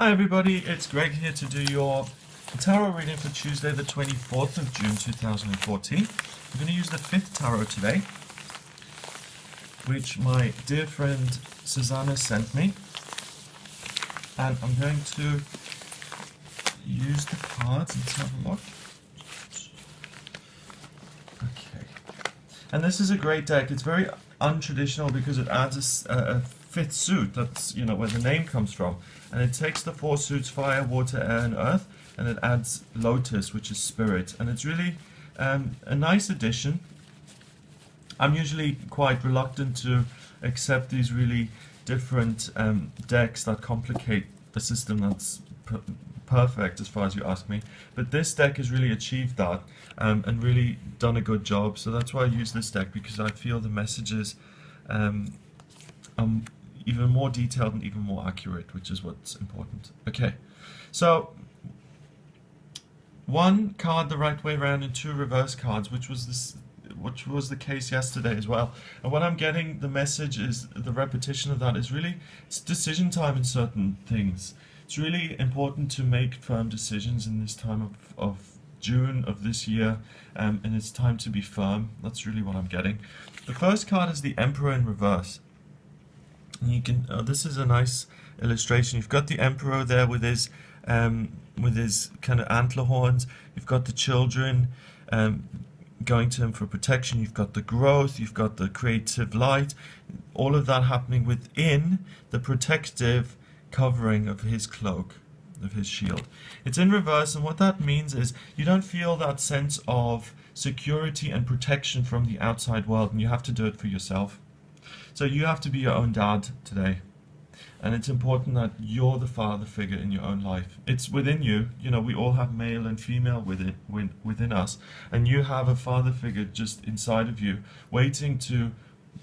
Hi everybody, it's Greg here to do your tarot reading for Tuesday the 24th of June 2014. I'm going to use the 5th tarot today, which my dear friend Susanna sent me. And I'm going to use the cards. Let's have a look. Okay. And this is a great deck. It's very untraditional because it adds a fifth suit. That's, you know, where the name comes from. And it takes the 4 suits, fire, water, air, and earth, and it adds lotus, which is spirit. And it's really a nice addition. I'm usually quite reluctant to accept these really different decks that complicate a system that's perfect as far as you ask me. But this deck has really achieved that and really done a good job. So that's why I use this deck, because I feel the messages even more detailed and even more accurate, which is what's important. Okay, so 1 card the right way around and 2 reverse cards, which was the case yesterday as well. And what I'm getting, the message is, the repetition of that is really, it's decision time in certain things. It's really important to make firm decisions in this time of June of this year, and it's time to be firm. That's really what I'm getting. The first card is the Emperor in reverse. And you can, this is a nice illustration. You've got the Emperor there with his kind of antler horns. You've got the children going to him for protection. You've got the growth. You've got the creative light. All of that happening within the protective covering of his cloak, of his shield. It's in reverse, and what that means is you don't feel that sense of security and protection from the outside world, and you have to do it for yourself. So you have to be your own dad today, and it's important that you're the father figure in your own life. It's within you. You know, we all have male and female within us, and you have a father figure just inside of you, waiting to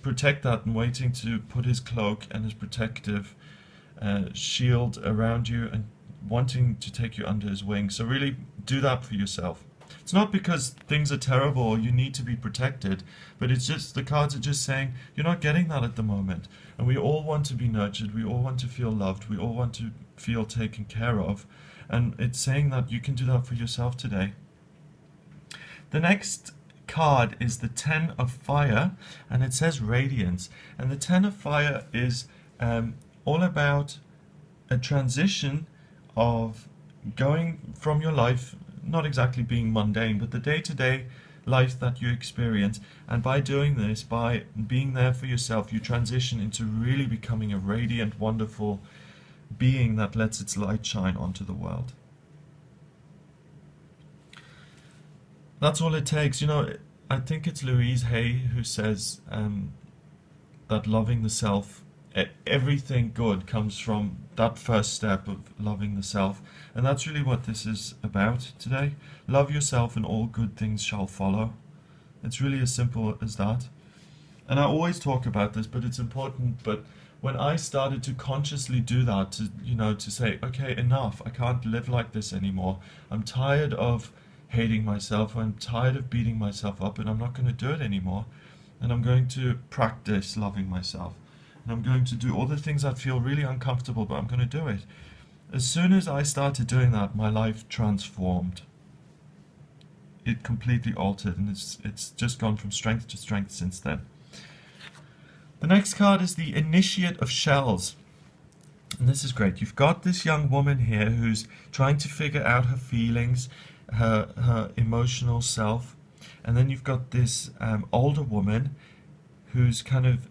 protect that and waiting to put his cloak and his protective shield around you and wanting to take you under his wing. So really do that for yourself. It's not because things are terrible or you need to be protected, but it's just, the cards are just saying you're not getting that at the moment. And we all want to be nurtured, we all want to feel loved, we all want to feel taken care of. And it's saying that you can do that for yourself today. The next card is the 10 of Fire, and it says Radiance. And the 10 of Fire is all about a transition of going from your life, not exactly being mundane, but the day-to-day life that you experience. And by doing this, by being there for yourself, you transition into really becoming a radiant, wonderful being that lets its light shine onto the world. That's all it takes. You know, I think it's Louise Hay who says that loving the self, everything good comes from that first step of loving the self. And that's really what this is about today. Love yourself and all good things shall follow. It's really as simple as that. And I always talk about this, but it's important. But when I started to consciously do that, to say, okay, enough, I can't live like this anymore. I'm tired of hating myself. I'm tired of beating myself up, and I'm not going to do it anymore. And I'm going to practice loving myself. And I'm going to do all the things that feel really uncomfortable, but I'm going to do it. As soon as I started doing that, my life transformed. It completely altered, and it's just gone from strength to strength since then. The next card is the Initiate of Shells. And this is great. You've got this young woman here who's trying to figure out her feelings, her emotional self. And then you've got this older woman who's kind of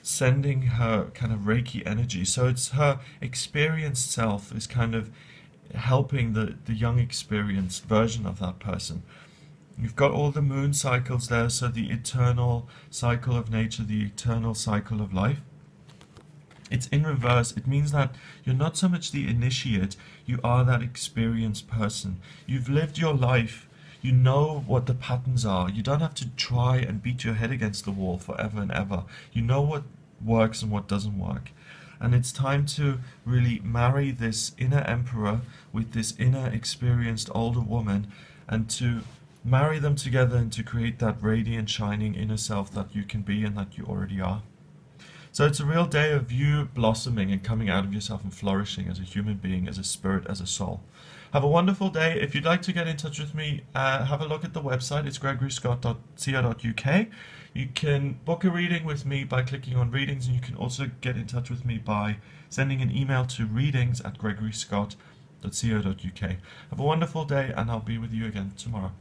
sending her kind of Reiki energy. So it's her experienced self is kind of helping the young experienced version of that person. You've got all the moon cycles there, so the eternal cycle of nature, the eternal cycle of life. It's in reverse. It means that you're not so much the initiate, you are that experienced person. You've lived your life. You know what the patterns are. You don't have to try and beat your head against the wall forever and ever. You know what works and what doesn't work. And it's time to really marry this inner emperor with this inner experienced older woman, and to marry them together and to create that radiant, shining inner self that you can be and that you already are. So it's a real day of you blossoming and coming out of yourself and flourishing as a human being, as a spirit, as a soul. Have a wonderful day. If you'd like to get in touch with me, have a look at the website. It's gregoryscott.co.uk. You can book a reading with me by clicking on readings, and you can also get in touch with me by sending an email to readings@gregoryscott.co.uk. Have a wonderful day, and I'll be with you again tomorrow.